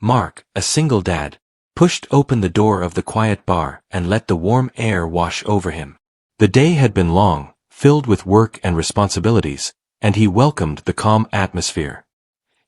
Mark, a single dad, pushed open the door of the quiet bar and let the warm air wash over him. The day had been long, filled with work and responsibilities, and he welcomed the calm atmosphere.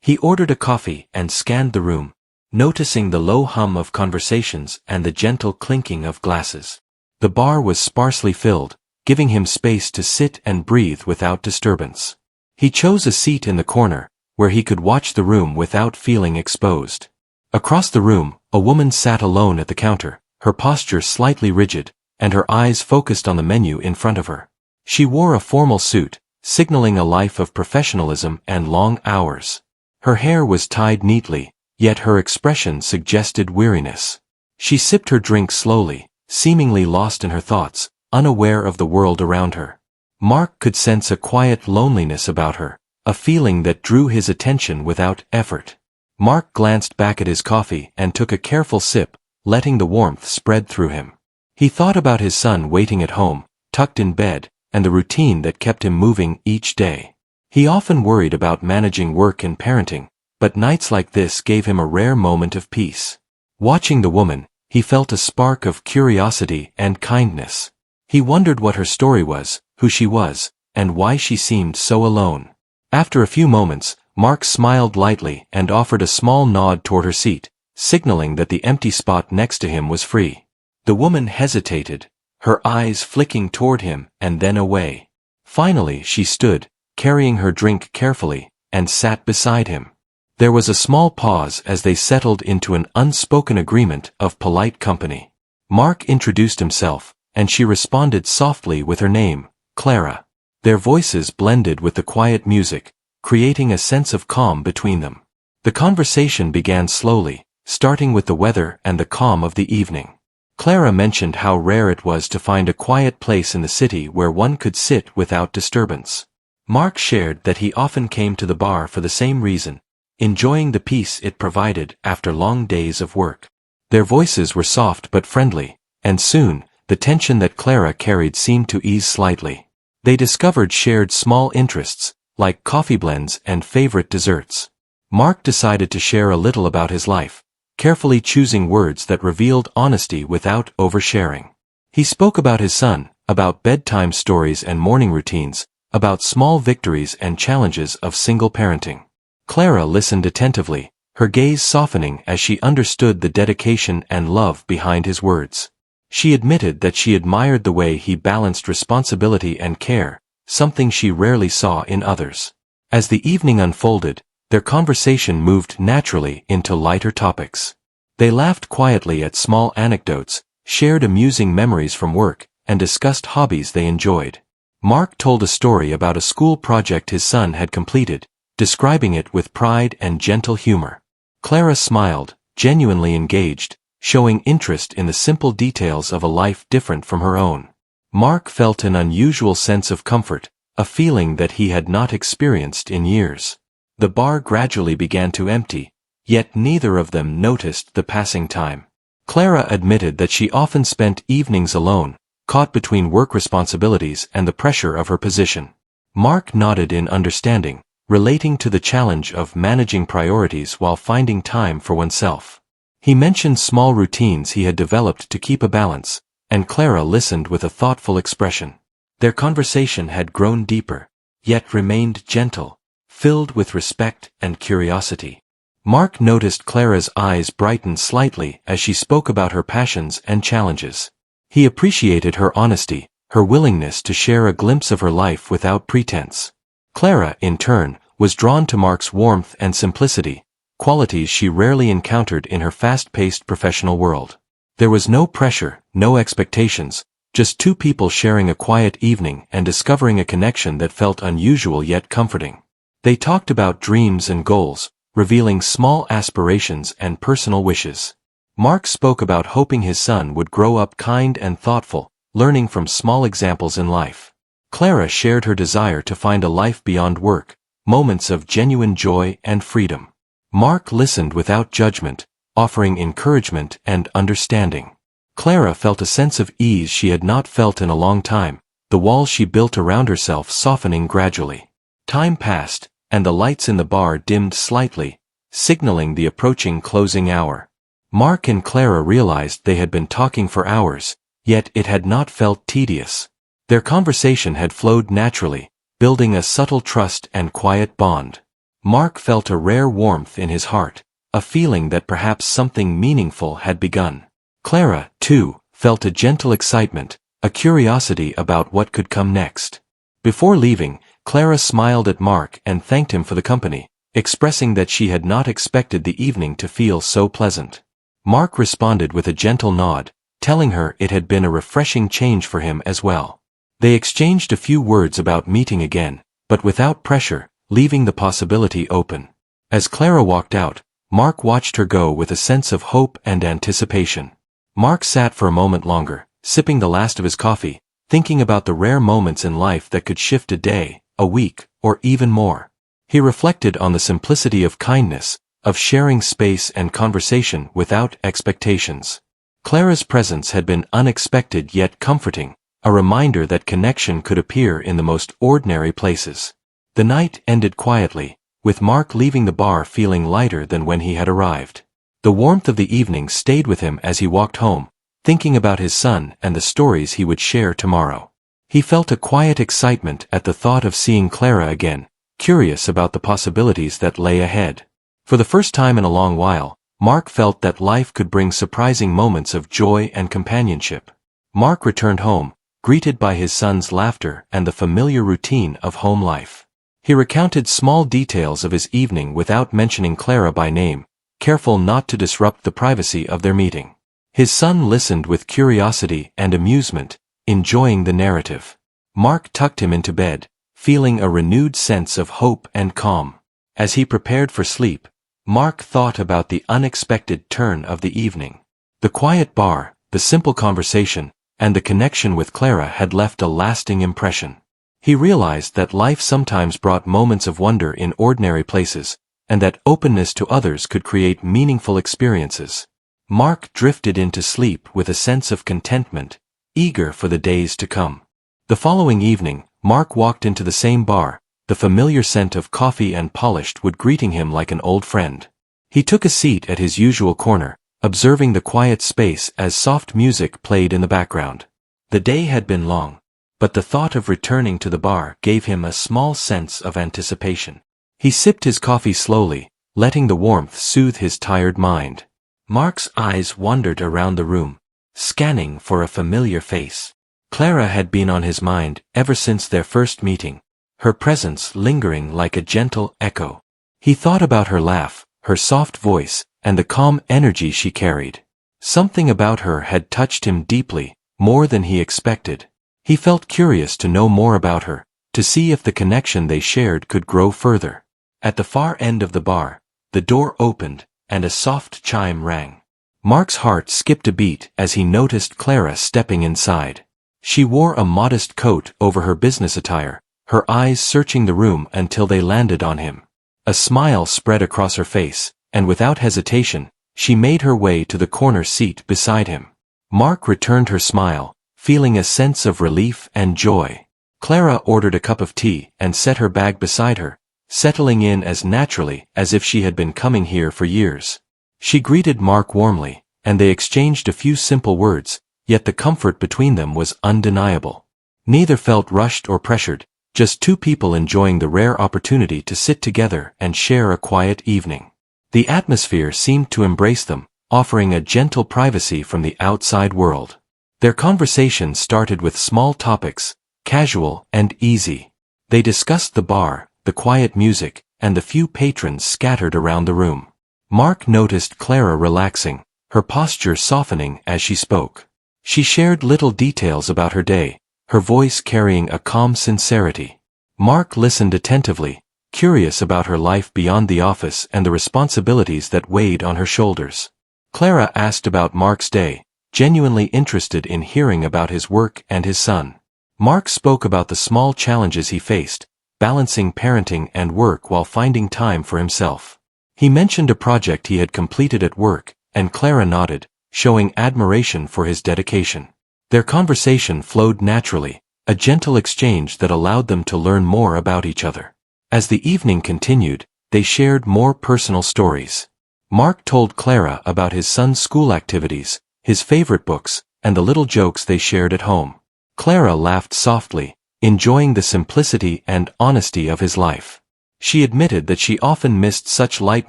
He ordered a coffee and scanned the room, noticing the low hum of conversations and the gentle clinking of glasses. The bar was sparsely filled, giving him space to sit and breathe without disturbance. He chose a seat in the corner, where he could watch the room without feeling exposed. Across the room, a woman sat alone at the counter, her posture slightly rigid, and her eyes focused on the menu in front of her. She wore a formal suit, signaling a life of professionalism and long hours. Her hair was tied neatly, yet her expression suggested weariness. She sipped her drink slowly, seemingly lost in her thoughts, unaware of the world around her. Mark could sense a quiet loneliness about her, a feeling that drew his attention without effort. Mark glanced back at his coffee and took a careful sip, letting the warmth spread through him. He thought about his son waiting at home, tucked in bed, and the routine that kept him moving each day. He often worried about managing work and parenting, but nights like this gave him a rare moment of peace. Watching the woman, he felt a spark of curiosity and kindness. He wondered what her story was, who she was, and why she seemed so alone. After a few moments, Mark smiled lightly and offered a small nod toward her seat, signaling that the empty spot next to him was free. The woman hesitated, her eyes flicking toward him and then away. Finally she stood, carrying her drink carefully, and sat beside him. There was a small pause as they settled into an unspoken agreement of polite company. Mark introduced himself, and she responded softly with her name, Clara. Their voices blended with the quiet music, creating a sense of calm between them. The conversation began slowly, starting with the weather and the calm of the evening. Clara mentioned how rare it was to find a quiet place in the city where one could sit without disturbance. Mark shared that he often came to the bar for the same reason, enjoying the peace it provided after long days of work. Their voices were soft but friendly, and soon, the tension that Clara carried seemed to ease slightly. They discovered shared small interests, like coffee blends and favorite desserts. Mark decided to share a little about his life, carefully choosing words that revealed honesty without oversharing. He spoke about his son, about bedtime stories and morning routines, about small victories and challenges of single parenting. Clara listened attentively, her gaze softening as she understood the dedication and love behind his words. She admitted that she admired the way he balanced responsibility and care, something she rarely saw in others. As the evening unfolded, their conversation moved naturally into lighter topics. They laughed quietly at small anecdotes, shared amusing memories from work, and discussed hobbies they enjoyed. Mark told a story about a school project his son had completed, describing it with pride and gentle humor. Clara smiled, genuinely engaged, showing interest in the simple details of a life different from her own. Mark felt an unusual sense of comfort, a feeling that he had not experienced in years. The bar gradually began to empty, yet neither of them noticed the passing time. Clara admitted that she often spent evenings alone, caught between work responsibilities and the pressure of her position. Mark nodded in understanding, relating to the challenge of managing priorities while finding time for oneself. He mentioned small routines he had developed to keep a balance, and Clara listened with a thoughtful expression. Their conversation had grown deeper, yet remained gentle, filled with respect and curiosity. Mark noticed Clara's eyes brighten slightly as she spoke about her passions and challenges. He appreciated her honesty, her willingness to share a glimpse of her life without pretense. Clara, in turn, was drawn to Mark's warmth and simplicity, qualities she rarely encountered in her fast-paced professional world. There was no pressure, no expectations, just two people sharing a quiet evening and discovering a connection that felt unusual yet comforting. They talked about dreams and goals, revealing small aspirations and personal wishes. Mark spoke about hoping his son would grow up kind and thoughtful, learning from small examples in life. Clara shared her desire to find a life beyond work, moments of genuine joy and freedom. Mark listened without judgment, offering encouragement and understanding. Clara felt a sense of ease she had not felt in a long time, the walls she built around herself softening gradually. Time passed, and the lights in the bar dimmed slightly, signaling the approaching closing hour. Mark and Clara realized they had been talking for hours, yet it had not felt tedious. Their conversation had flowed naturally, building a subtle trust and quiet bond. Mark felt a rare warmth in his heart, a feeling that perhaps something meaningful had begun. Clara, too, felt a gentle excitement, a curiosity about what could come next. Before leaving, Clara smiled at Mark and thanked him for the company, expressing that she had not expected the evening to feel so pleasant. Mark responded with a gentle nod, telling her it had been a refreshing change for him as well. They exchanged a few words about meeting again, but without pressure, leaving the possibility open. As Clara walked out, Mark watched her go with a sense of hope and anticipation. Mark sat for a moment longer, sipping the last of his coffee, thinking about the rare moments in life that could shift a day, a week, or even more. He reflected on the simplicity of kindness, of sharing space and conversation without expectations. Clara's presence had been unexpected yet comforting, a reminder that connection could appear in the most ordinary places. The night ended quietly, with Mark leaving the bar feeling lighter than when he had arrived. The warmth of the evening stayed with him as he walked home, thinking about his son and the stories he would share tomorrow. He felt a quiet excitement at the thought of seeing Clara again, curious about the possibilities that lay ahead. For the first time in a long while, Mark felt that life could bring surprising moments of joy and companionship. Mark returned home, greeted by his son's laughter and the familiar routine of home life. He recounted small details of his evening without mentioning Clara by name, careful not to disrupt the privacy of their meeting. His son listened with curiosity and amusement, enjoying the narrative. Mark tucked him into bed, feeling a renewed sense of hope and calm. As he prepared for sleep, Mark thought about the unexpected turn of the evening. The quiet bar, the simple conversation, and the connection with Clara had left a lasting impression. He realized that life sometimes brought moments of wonder in ordinary places, and that openness to others could create meaningful experiences. Mark drifted into sleep with a sense of contentment, eager for the days to come. The following evening, Mark walked into the same bar, the familiar scent of coffee and polished wood greeting him like an old friend. He took a seat at his usual corner, observing the quiet space as soft music played in the background. The day had been long, but the thought of returning to the bar gave him a small sense of anticipation. He sipped his coffee slowly, letting the warmth soothe his tired mind. Mark's eyes wandered around the room, scanning for a familiar face. Clara had been on his mind ever since their first meeting, her presence lingering like a gentle echo. He thought about her laugh, her soft voice, and the calm energy she carried. Something about her had touched him deeply, more than he expected. He felt curious to know more about her, to see if the connection they shared could grow further. At the far end of the bar, the door opened, and a soft chime rang. Mark's heart skipped a beat as he noticed Clara stepping inside. She wore a modest coat over her business attire, her eyes searching the room until they landed on him. A smile spread across her face, and without hesitation, she made her way to the corner seat beside him. Mark returned her smile, feeling a sense of relief and joy. Clara ordered a cup of tea and set her bag beside her, settling in as naturally as if she had been coming here for years. She greeted Mark warmly, and they exchanged a few simple words, yet the comfort between them was undeniable. Neither felt rushed or pressured, just two people enjoying the rare opportunity to sit together and share a quiet evening. The atmosphere seemed to embrace them, offering a gentle privacy from the outside world. Their conversation started with small topics, casual and easy. They discussed the bar, the quiet music, and the few patrons scattered around the room. Mark noticed Clara relaxing, her posture softening as she spoke. She shared little details about her day, her voice carrying a calm sincerity. Mark listened attentively, curious about her life beyond the office and the responsibilities that weighed on her shoulders. Clara asked about Mark's day, genuinely interested in hearing about his work and his son. Mark spoke about the small challenges he faced, balancing parenting and work while finding time for himself. He mentioned a project he had completed at work, and Clara nodded, showing admiration for his dedication. Their conversation flowed naturally, a gentle exchange that allowed them to learn more about each other. As the evening continued, they shared more personal stories. Mark told Clara about his son's school activities, his favorite books, and the little jokes they shared at home. Clara laughed softly, enjoying the simplicity and honesty of his life. She admitted that she often missed such light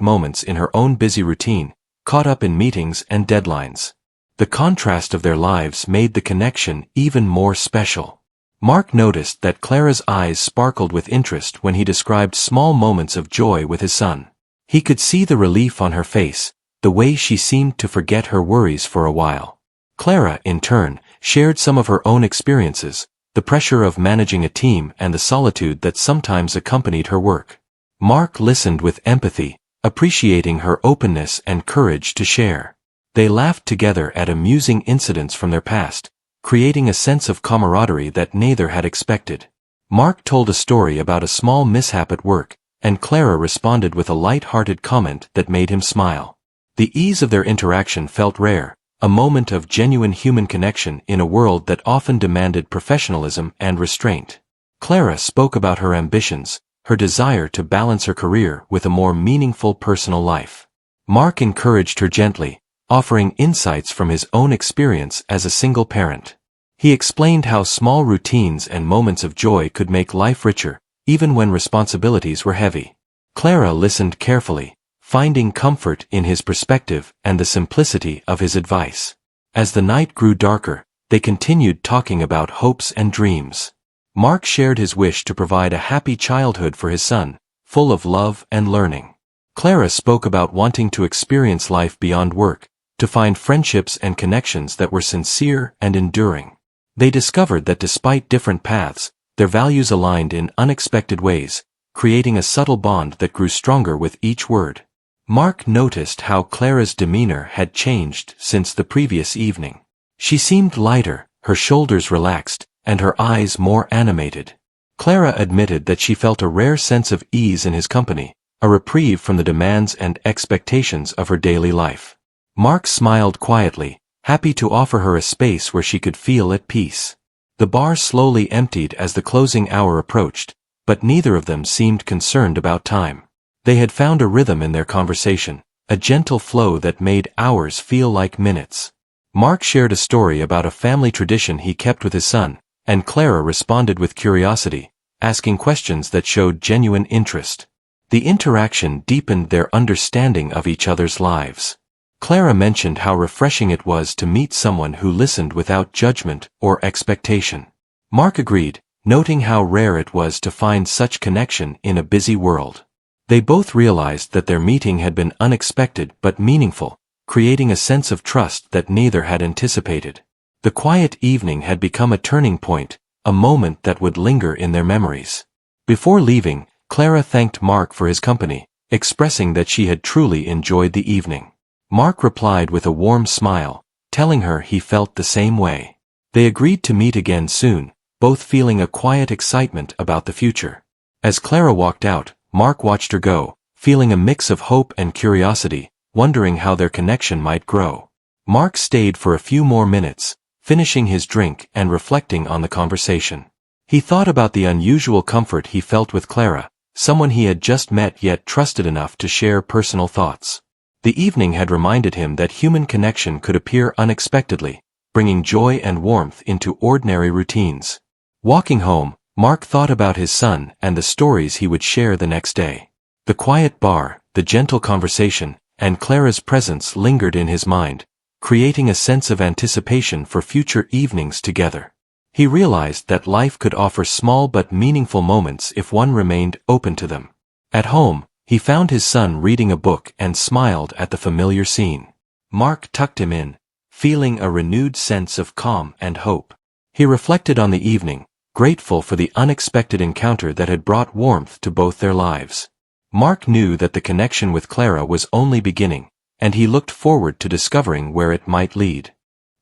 moments in her own busy routine, caught up in meetings and deadlines. The contrast of their lives made the connection even more special. Mark noticed that Clara's eyes sparkled with interest when he described small moments of joy with his son. He could see the relief on her face, the way she seemed to forget her worries for a while. Clara, in turn, shared some of her own experiences, the pressure of managing a team and the solitude that sometimes accompanied her work. Mark listened with empathy, appreciating her openness and courage to share. They laughed together at amusing incidents from their past, creating a sense of camaraderie that neither had expected. Mark told a story about a small mishap at work, and Clara responded with a light-hearted comment that made him smile. The ease of their interaction felt rare, a moment of genuine human connection in a world that often demanded professionalism and restraint. Clara spoke about her ambitions, her desire to balance her career with a more meaningful personal life. Mark encouraged her gently, offering insights from his own experience as a single parent. He explained how small routines and moments of joy could make life richer, even when responsibilities were heavy. Clara listened carefully, finding comfort in his perspective and the simplicity of his advice. As the night grew darker, they continued talking about hopes and dreams. Mark shared his wish to provide a happy childhood for his son, full of love and learning. Clara spoke about wanting to experience life beyond work, to find friendships and connections that were sincere and enduring. They discovered that despite different paths, their values aligned in unexpected ways, creating a subtle bond that grew stronger with each word. Mark noticed how Clara's demeanor had changed since the previous evening. She seemed lighter, her shoulders relaxed, and her eyes more animated. Clara admitted that she felt a rare sense of ease in his company, a reprieve from the demands and expectations of her daily life. Mark smiled quietly, happy to offer her a space where she could feel at peace. The bar slowly emptied as the closing hour approached, but neither of them seemed concerned about time. They had found a rhythm in their conversation, a gentle flow that made hours feel like minutes. Mark shared a story about a family tradition he kept with his son, and Clara responded with curiosity, asking questions that showed genuine interest. The interaction deepened their understanding of each other's lives. Clara mentioned how refreshing it was to meet someone who listened without judgment or expectation. Mark agreed, noting how rare it was to find such connection in a busy world. They both realized that their meeting had been unexpected but meaningful, creating a sense of trust that neither had anticipated. The quiet evening had become a turning point, a moment that would linger in their memories. Before leaving, Clara thanked Mark for his company, expressing that she had truly enjoyed the evening. Mark replied with a warm smile, telling her he felt the same way. They agreed to meet again soon, both feeling a quiet excitement about the future. As Clara walked out, Mark watched her go, feeling a mix of hope and curiosity, wondering how their connection might grow. Mark stayed for a few more minutes, finishing his drink and reflecting on the conversation. He thought about the unusual comfort he felt with Clara, someone he had just met yet trusted enough to share personal thoughts. The evening had reminded him that human connection could appear unexpectedly, bringing joy and warmth into ordinary routines. Walking home, Mark thought about his son and the stories he would share the next day. The quiet bar, the gentle conversation, and Clara's presence lingered in his mind, creating a sense of anticipation for future evenings together. He realized that life could offer small but meaningful moments if one remained open to them. At home, he found his son reading a book and smiled at the familiar scene. Mark tucked him in, feeling a renewed sense of calm and hope. He reflected on the evening, grateful for the unexpected encounter that had brought warmth to both their lives. Mark knew that the connection with Clara was only beginning, and he looked forward to discovering where it might lead.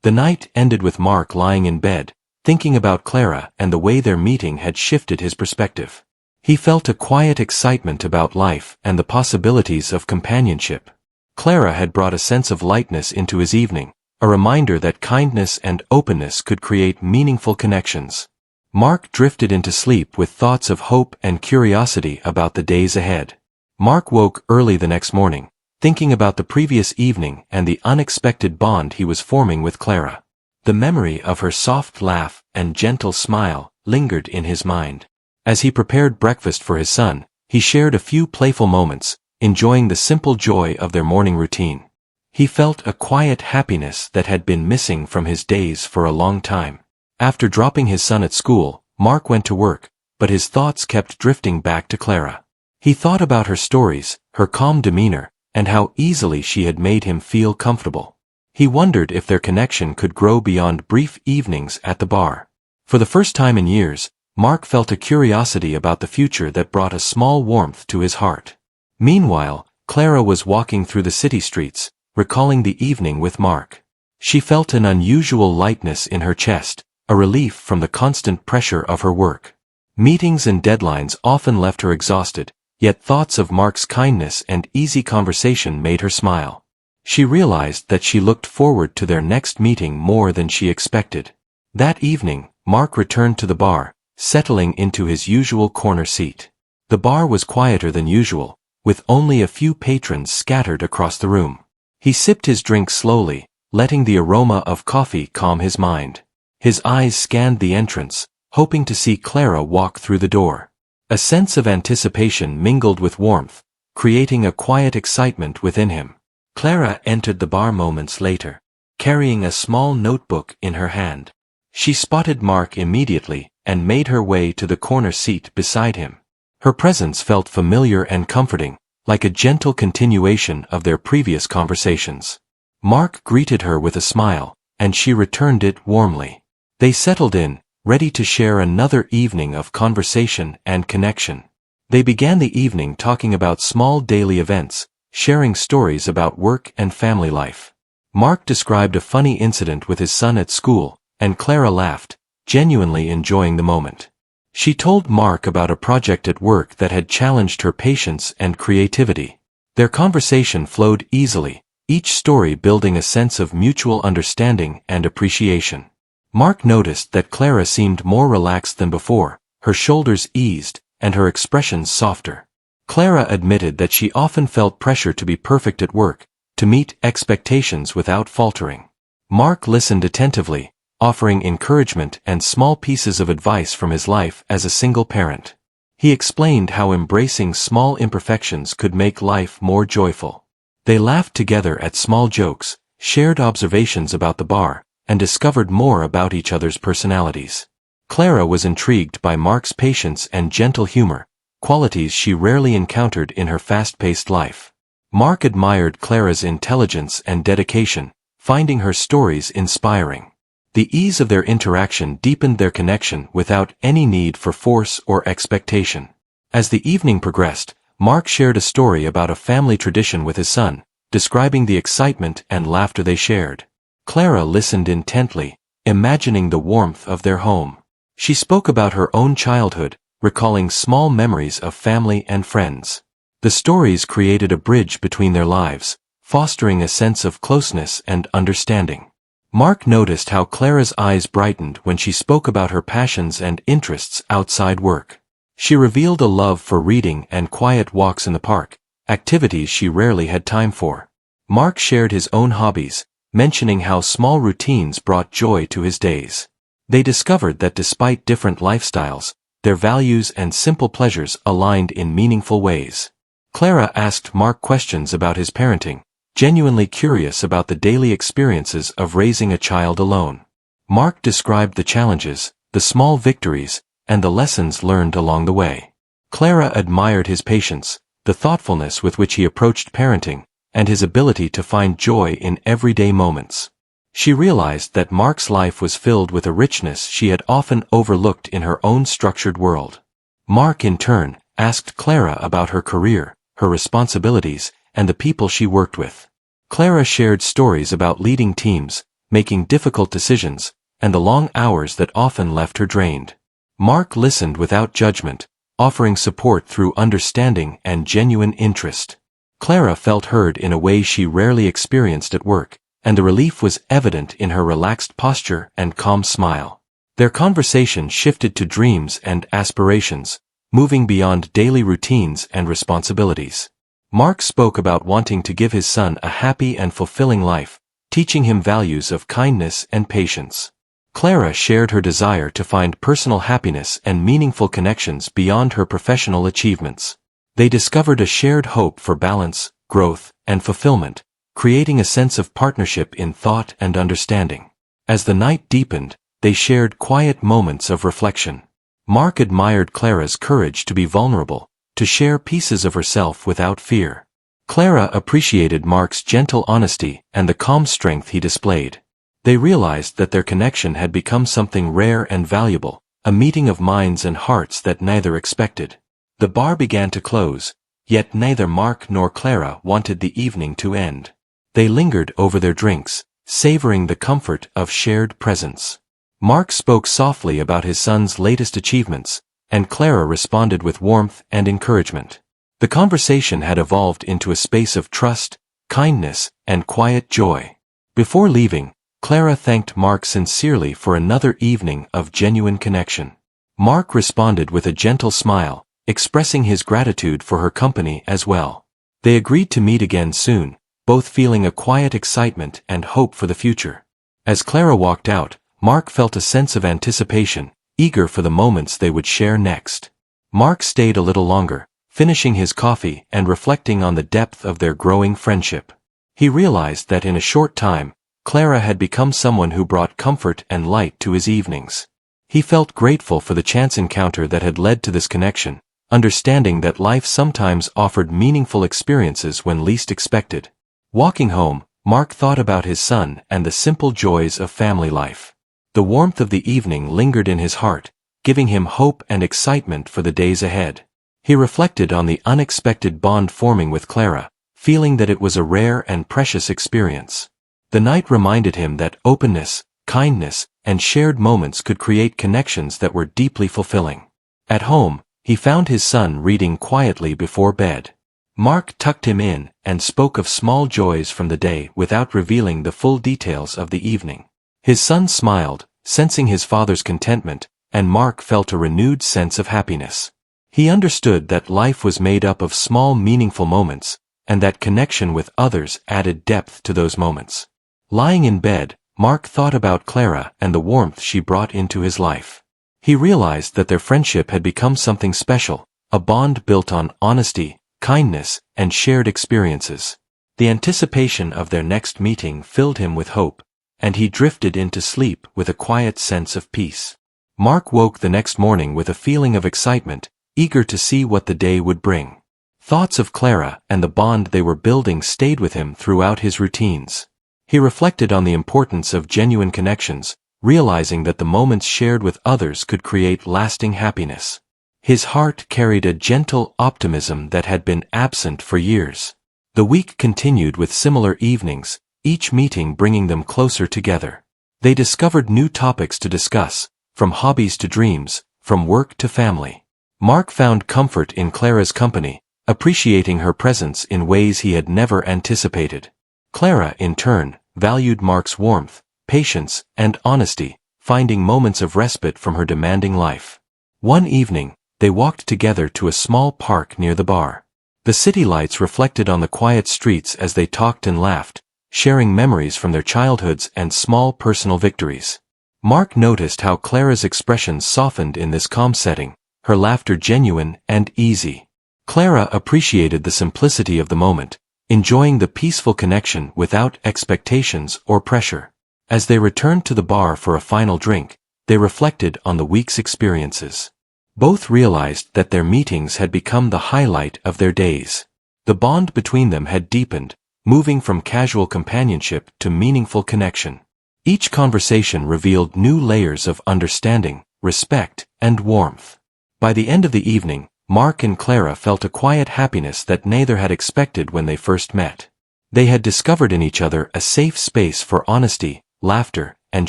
The night ended with Mark lying in bed, thinking about Clara and the way their meeting had shifted his perspective. He felt a quiet excitement about life and the possibilities of companionship. Clara had brought a sense of lightness into his evening, a reminder that kindness and openness could create meaningful connections. Mark drifted into sleep with thoughts of hope and curiosity about the days ahead. Mark woke early the next morning, thinking about the previous evening and the unexpected bond he was forming with Clara. The memory of her soft laugh and gentle smile lingered in his mind. As he prepared breakfast for his son, he shared a few playful moments, enjoying the simple joy of their morning routine. He felt a quiet happiness that had been missing from his days for a long time. After dropping his son at school, Mark went to work, but his thoughts kept drifting back to Clara. He thought about her stories, her calm demeanor, and how easily she had made him feel comfortable. He wondered if their connection could grow beyond brief evenings at the bar. For the first time in years, Mark felt a curiosity about the future that brought a small warmth to his heart. Meanwhile, Clara was walking through the city streets, recalling the evening with Mark. She felt an unusual lightness in her chest, a relief from the constant pressure of her work. Meetings and deadlines often left her exhausted, yet thoughts of Mark's kindness and easy conversation made her smile. She realized that she looked forward to their next meeting more than she expected. That evening, Mark returned to the bar, settling into his usual corner seat. The bar was quieter than usual, with only a few patrons scattered across the room. He sipped his drink slowly, letting the aroma of coffee calm his mind. His eyes scanned the entrance, hoping to see Clara walk through the door. A sense of anticipation mingled with warmth, creating a quiet excitement within him. Clara entered the bar moments later, carrying a small notebook in her hand. She spotted Mark immediately and made her way to the corner seat beside him. Her presence felt familiar and comforting, like a gentle continuation of their previous conversations. Mark greeted her with a smile, and she returned it warmly. They settled in, ready to share another evening of conversation and connection. They began the evening talking about small daily events, sharing stories about work and family life. Mark described a funny incident with his son at school, and Clara laughed, genuinely enjoying the moment. She told Mark about a project at work that had challenged her patience and creativity. Their conversation flowed easily, each story building a sense of mutual understanding and appreciation. Mark noticed that Clara seemed more relaxed than before, her shoulders eased, and her expressions softer. Clara admitted that she often felt pressure to be perfect at work, to meet expectations without faltering. Mark listened attentively, offering encouragement and small pieces of advice from his life as a single parent. He explained how embracing small imperfections could make life more joyful. They laughed together at small jokes, shared observations about the bar, and discovered more about each other's personalities. Clara was intrigued by Mark's patience and gentle humor, qualities she rarely encountered in her fast-paced life. Mark admired Clara's intelligence and dedication, finding her stories inspiring. The ease of their interaction deepened their connection without any need for force or expectation. As the evening progressed, Mark shared a story about a family tradition with his son, describing the excitement and laughter they shared. Clara listened intently, imagining the warmth of their home. She spoke about her own childhood, recalling small memories of family and friends. The stories created a bridge between their lives, fostering a sense of closeness and understanding. Mark noticed how Clara's eyes brightened when she spoke about her passions and interests outside work. She revealed a love for reading and quiet walks in the park, activities she rarely had time for. Mark shared his own hobbies, mentioning how small routines brought joy to his days. They discovered that despite different lifestyles, their values and simple pleasures aligned in meaningful ways. Clara asked Mark questions about his parenting, genuinely curious about the daily experiences of raising a child alone. Mark described the challenges, the small victories, and the lessons learned along the way. Clara admired his patience, the thoughtfulness with which he approached parenting, and his ability to find joy in everyday moments. She realized that Mark's life was filled with a richness she had often overlooked in her own structured world. Mark, in turn, asked Clara about her career, her responsibilities, and the people she worked with. Clara shared stories about leading teams, making difficult decisions, and the long hours that often left her drained. Mark listened without judgment, offering support through understanding and genuine interest. Clara felt heard in a way she rarely experienced at work, and the relief was evident in her relaxed posture and calm smile. Their conversation shifted to dreams and aspirations, moving beyond daily routines and responsibilities. Mark spoke about wanting to give his son a happy and fulfilling life, teaching him values of kindness and patience. Clara shared her desire to find personal happiness and meaningful connections beyond her professional achievements. They discovered a shared hope for balance, growth, and fulfillment, creating a sense of partnership in thought and understanding. As the night deepened, they shared quiet moments of reflection. Mark admired Clara's courage to be vulnerable, to share pieces of herself without fear. Clara appreciated Mark's gentle honesty and the calm strength he displayed. They realized that their connection had become something rare and valuable, a meeting of minds and hearts that neither expected. The bar began to close, yet neither Mark nor Clara wanted the evening to end. They lingered over their drinks, savoring the comfort of shared presence. Mark spoke softly about his son's latest achievements, and Clara responded with warmth and encouragement. The conversation had evolved into a space of trust, kindness, and quiet joy. Before leaving, Clara thanked Mark sincerely for another evening of genuine connection. Mark responded with a gentle smile, expressing his gratitude for her company as well. They agreed to meet again soon, both feeling a quiet excitement and hope for the future. As Clara walked out, Mark felt a sense of anticipation, eager for the moments they would share next. Mark stayed a little longer, finishing his coffee and reflecting on the depth of their growing friendship. He realized that in a short time, Clara had become someone who brought comfort and light to his evenings. He felt grateful for the chance encounter that had led to this connection, understanding that life sometimes offered meaningful experiences when least expected. Walking home, Mark thought about his son and the simple joys of family life. The warmth of the evening lingered in his heart, giving him hope and excitement for the days ahead. He reflected on the unexpected bond forming with Clara, feeling that it was a rare and precious experience. The night reminded him that openness, kindness, and shared moments could create connections that were deeply fulfilling. At home, he found his son reading quietly before bed. Mark tucked him in and spoke of small joys from the day without revealing the full details of the evening. His son smiled, sensing his father's contentment, and Mark felt a renewed sense of happiness. He understood that life was made up of small meaningful moments, and that connection with others added depth to those moments. Lying in bed, Mark thought about Clara and the warmth she brought into his life. He realized that their friendship had become something special, a bond built on honesty, kindness, and shared experiences. The anticipation of their next meeting filled him with hope, and he drifted into sleep with a quiet sense of peace. Mark woke the next morning with a feeling of excitement, eager to see what the day would bring. Thoughts of Clara and the bond they were building stayed with him throughout his routines. He reflected on the importance of genuine connections, realizing that the moments shared with others could create lasting happiness. His heart carried a gentle optimism that had been absent for years. The week continued with similar evenings, each meeting bringing them closer together. They discovered new topics to discuss, from hobbies to dreams, from work to family. Mark found comfort in Clara's company, appreciating her presence in ways he had never anticipated. Clara, in turn, valued Mark's warmth, patience, and honesty, finding moments of respite from her demanding life. One evening, they walked together to a small park near the bar. The city lights reflected on the quiet streets as they talked and laughed, sharing memories from their childhoods and small personal victories. Mark noticed how Clara's expressions softened in this calm setting, her laughter genuine and easy. Clara appreciated the simplicity of the moment, enjoying the peaceful connection without expectations or pressure. As they returned to the bar for a final drink, they reflected on the week's experiences. Both realized that their meetings had become the highlight of their days. The bond between them had deepened, moving from casual companionship to meaningful connection. Each conversation revealed new layers of understanding, respect, and warmth. By the end of the evening, Mark and Clara felt a quiet happiness that neither had expected when they first met. They had discovered in each other a safe space for honesty, laughter, and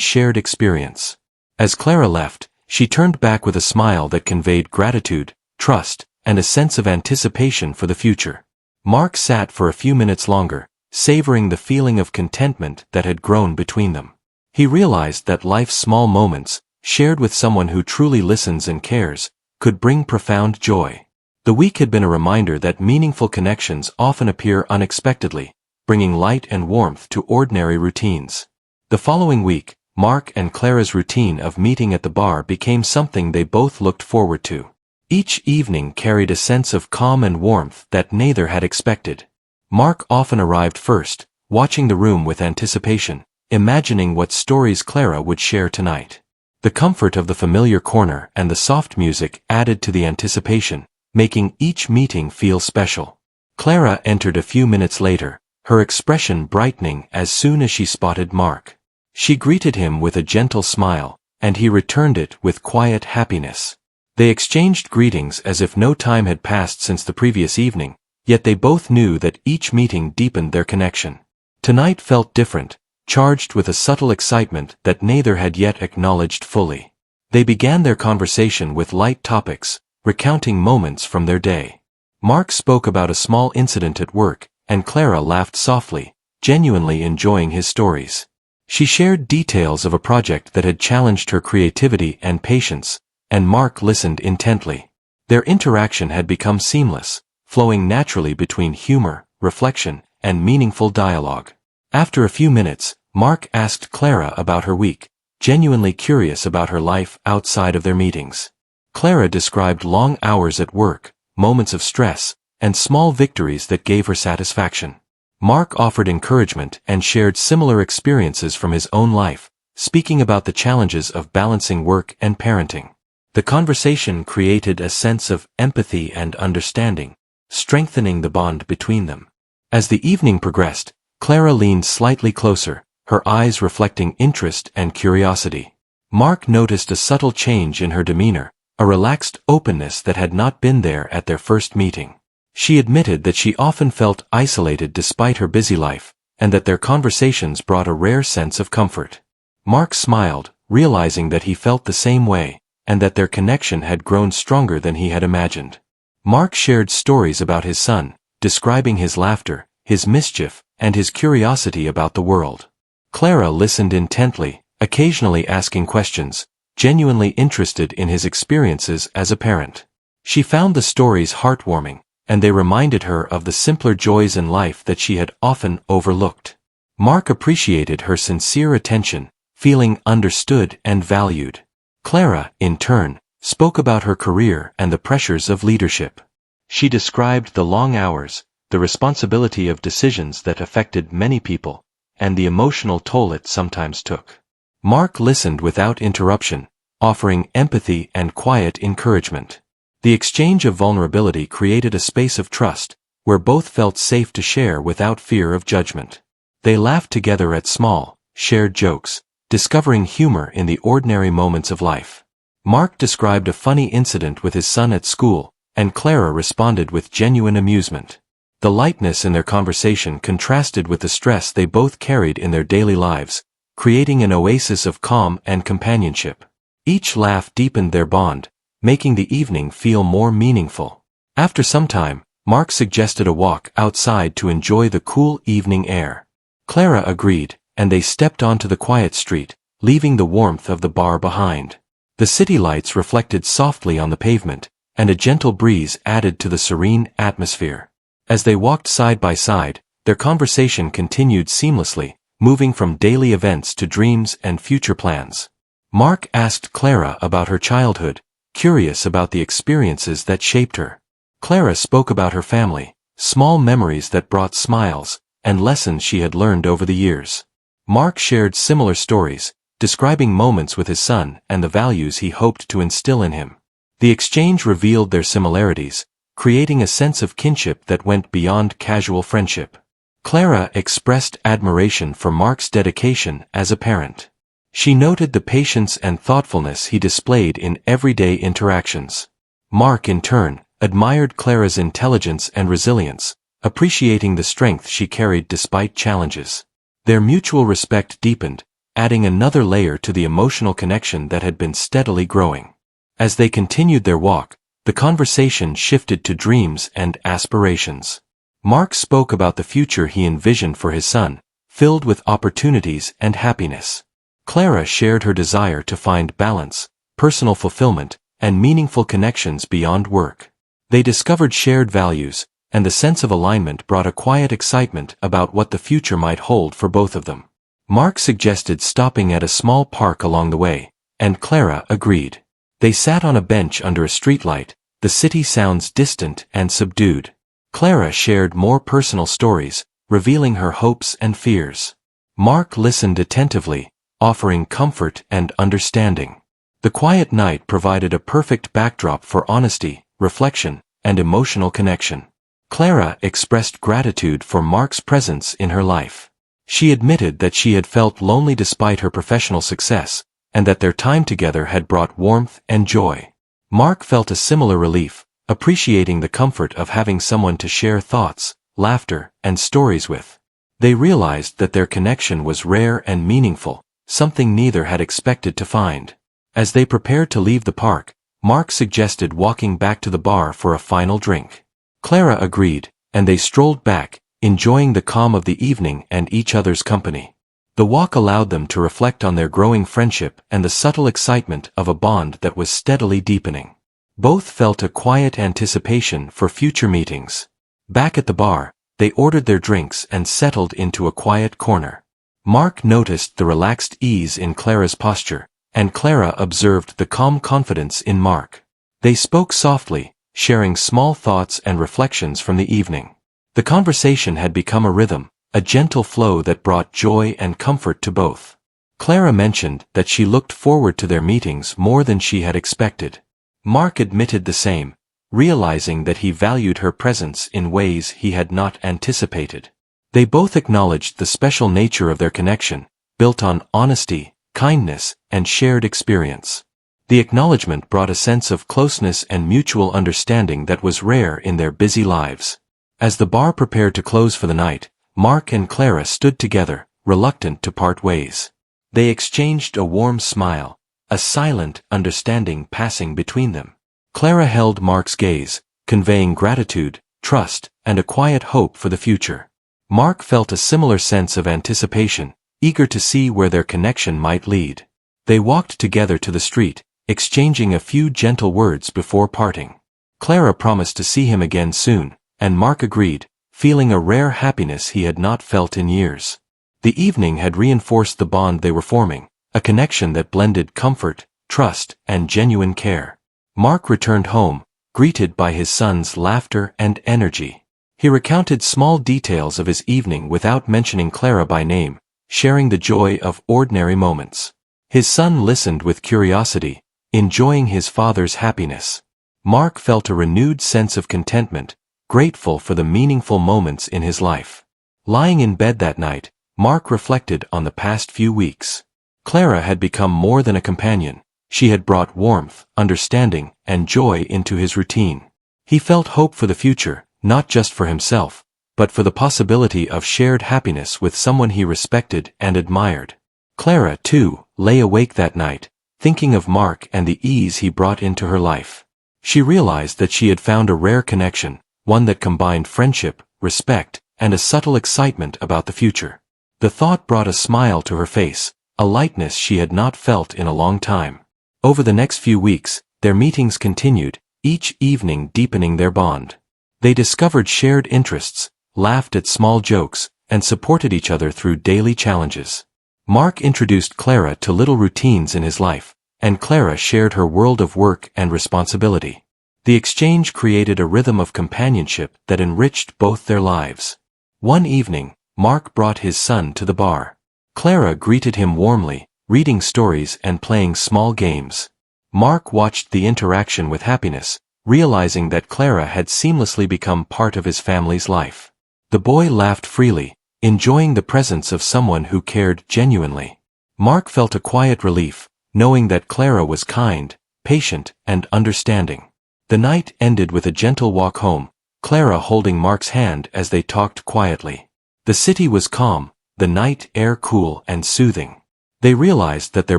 shared experience. As Clara left, she turned back with a smile that conveyed gratitude, trust, and a sense of anticipation for the future. Mark sat for a few minutes longer, savoring the feeling of contentment that had grown between them. He realized that life's small moments, shared with someone who truly listens and cares, could bring profound joy. The week had been a reminder that meaningful connections often appear unexpectedly, bringing light and warmth to ordinary routines. The following week, Mark and Clara's routine of meeting at the bar became something they both looked forward to. Each evening carried a sense of calm and warmth that neither had expected. Mark often arrived first, watching the room with anticipation, imagining what stories Clara would share tonight. The comfort of the familiar corner and the soft music added to the anticipation, making each meeting feel special. Clara entered a few minutes later, her expression brightening as soon as she spotted Mark. She greeted him with a gentle smile, and he returned it with quiet happiness. They exchanged greetings as if no time had passed since the previous evening, yet they both knew that each meeting deepened their connection. Tonight felt different, charged with a subtle excitement that neither had yet acknowledged fully. They began their conversation with light topics, recounting moments from their day. Mark spoke about a small incident at work, and Clara laughed softly, genuinely enjoying his stories. She shared details of a project that had challenged her creativity and patience, and Mark listened intently. Their interaction had become seamless, flowing naturally between humor, reflection, and meaningful dialogue. After a few minutes, Mark asked Clara about her week, genuinely curious about her life outside of their meetings. Clara described long hours at work, moments of stress, and small victories that gave her satisfaction. Mark offered encouragement and shared similar experiences from his own life, speaking about the challenges of balancing work and parenting. The conversation created a sense of empathy and understanding, strengthening the bond between them. As the evening progressed, Clara leaned slightly closer, her eyes reflecting interest and curiosity. Mark noticed a subtle change in her demeanor, a relaxed openness that had not been there at their first meeting. She admitted that she often felt isolated despite her busy life, and that their conversations brought a rare sense of comfort. Mark smiled, realizing that he felt the same way, and that their connection had grown stronger than he had imagined. Mark shared stories about his son, describing his laughter, his mischief, and his curiosity about the world. Clara listened intently, occasionally asking questions, genuinely interested in his experiences as a parent. She found the stories heartwarming, and they reminded her of the simpler joys in life that she had often overlooked. Mark appreciated her sincere attention, feeling understood and valued. Clara, in turn, spoke about her career and the pressures of leadership. She described the long hours, the responsibility of decisions that affected many people, and the emotional toll it sometimes took. Mark listened without interruption, offering empathy and quiet encouragement. The exchange of vulnerability created a space of trust, where both felt safe to share without fear of judgment. They laughed together at small, shared jokes, discovering humor in the ordinary moments of life. Mark described a funny incident with his son at school, and Clara responded with genuine amusement. The lightness in their conversation contrasted with the stress they both carried in their daily lives, creating an oasis of calm and companionship. Each laugh deepened their bond, making the evening feel more meaningful. After some time, Mark suggested a walk outside to enjoy the cool evening air. Clara agreed, and they stepped onto the quiet street, leaving the warmth of the bar behind. The city lights reflected softly on the pavement, and a gentle breeze added to the serene atmosphere. As they walked side by side, their conversation continued seamlessly, moving from daily events to dreams and future plans. Mark asked Clara about her childhood, curious about the experiences that shaped her. Clara spoke about her family, small memories that brought smiles, and lessons she had learned over the years. Mark shared similar stories, describing moments with his son and the values he hoped to instill in him. The exchange revealed their similarities, creating a sense of kinship that went beyond casual friendship. Clara expressed admiration for Mark's dedication as a parent. She noted the patience and thoughtfulness he displayed in everyday interactions. Mark, in turn, admired Clara's intelligence and resilience, appreciating the strength she carried despite challenges. Their mutual respect deepened, adding another layer to the emotional connection that had been steadily growing. As they continued their walk, the conversation shifted to dreams and aspirations. Mark spoke about the future he envisioned for his son, filled with opportunities and happiness. Clara shared her desire to find balance, personal fulfillment, and meaningful connections beyond work. They discovered shared values, and the sense of alignment brought a quiet excitement about what the future might hold for both of them. Mark suggested stopping at a small park along the way, and Clara agreed. They sat on a bench under a streetlight, the city sounds distant and subdued. Clara shared more personal stories, revealing her hopes and fears. Mark listened attentively, offering comfort and understanding. The quiet night provided a perfect backdrop for honesty, reflection, and emotional connection. Clara expressed gratitude for Mark's presence in her life. She admitted that she had felt lonely despite her professional success, and that their time together had brought warmth and joy. Mark felt a similar relief, appreciating the comfort of having someone to share thoughts, laughter, and stories with. They realized that their connection was rare and meaningful, something neither had expected to find. As they prepared to leave the park, Mark suggested walking back to the bar for a final drink. Clara agreed, and they strolled back, enjoying the calm of the evening and each other's company. The walk allowed them to reflect on their growing friendship and the subtle excitement of a bond that was steadily deepening. Both felt a quiet anticipation for future meetings. Back at the bar, they ordered their drinks and settled into a quiet corner. Mark noticed the relaxed ease in Clara's posture, and Clara observed the calm confidence in Mark. They spoke softly, sharing small thoughts and reflections from the evening. The conversation had become a rhythm, a gentle flow that brought joy and comfort to both. Clara mentioned that she looked forward to their meetings more than she had expected. Mark admitted the same, realizing that he valued her presence in ways he had not anticipated. They both acknowledged the special nature of their connection, built on honesty, kindness, and shared experience. The acknowledgement brought a sense of closeness and mutual understanding that was rare in their busy lives. As the bar prepared to close for the night, Mark and Clara stood together, reluctant to part ways. They exchanged a warm smile, a silent understanding passing between them. Clara held Mark's gaze, conveying gratitude, trust, and a quiet hope for the future. Mark felt a similar sense of anticipation, eager to see where their connection might lead. They walked together to the street, exchanging a few gentle words before parting. Clara promised to see him again soon, and Mark agreed, feeling a rare happiness he had not felt in years. The evening had reinforced the bond they were forming, a connection that blended comfort, trust, and genuine care. Mark returned home, greeted by his son's laughter and energy. He recounted small details of his evening without mentioning Clara by name, sharing the joy of ordinary moments. His son listened with curiosity, enjoying his father's happiness. Mark felt a renewed sense of contentment, grateful for the meaningful moments in his life. Lying in bed that night, Mark reflected on the past few weeks. Clara had become more than a companion. She had brought warmth, understanding, and joy into his routine. He felt hope for the future, not just for himself, but for the possibility of shared happiness with someone he respected and admired. Clara, too, lay awake that night, thinking of Mark and the ease he brought into her life. She realized that she had found a rare connection, one that combined friendship, respect, and a subtle excitement about the future. The thought brought a smile to her face, a lightness she had not felt in a long time. Over the next few weeks, their meetings continued, each evening deepening their bond. They discovered shared interests, laughed at small jokes, and supported each other through daily challenges. Mark introduced Clara to little routines in his life, and Clara shared her world of work and responsibility. The exchange created a rhythm of companionship that enriched both their lives. One evening, Mark brought his son to the bar. Clara greeted him warmly, reading stories and playing small games. Mark watched the interaction with happiness, realizing that Clara had seamlessly become part of his family's life. The boy laughed freely, enjoying the presence of someone who cared genuinely. Mark felt a quiet relief, knowing that Clara was kind, patient, and understanding. The night ended with a gentle walk home, Clara holding Mark's hand as they talked quietly. The city was calm, the night air cool and soothing. They realized that their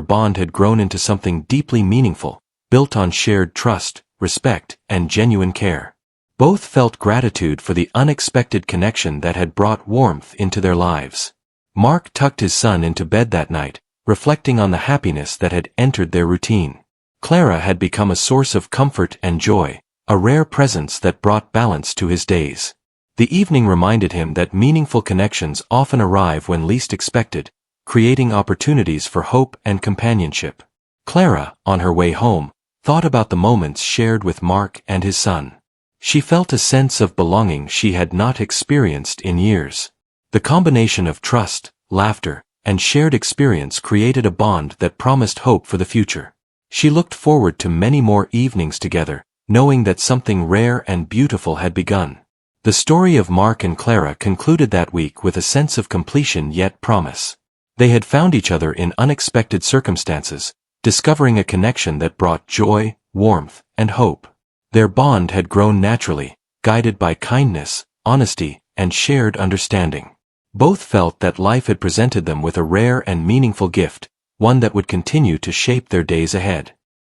bond had grown into something deeply meaningful, built on shared trust, respect, and genuine care. Both felt gratitude for the unexpected connection that had brought warmth into their lives. Mark tucked his son into bed that night, reflecting on the happiness that had entered their routine. Clara had become a source of comfort and joy, a rare presence that brought balance to his days. The evening reminded him that meaningful connections often arrive when least expected, creating opportunities for hope and companionship. Clara, on her way home, thought about the moments shared with Mark and his son. She felt a sense of belonging she had not experienced in years. The combination of trust, laughter, and shared experience created a bond that promised hope for the future. She looked forward to many more evenings together, knowing that something rare and beautiful had begun. The story of Mark and Clara concluded that week with a sense of completion yet promise. They had found each other in unexpected circumstances, discovering a connection that brought joy, warmth, and hope. Their bond had grown naturally, guided by kindness, honesty, and shared understanding. Both felt that life had presented them with a rare and meaningful gift, one that would continue to shape their days ahead.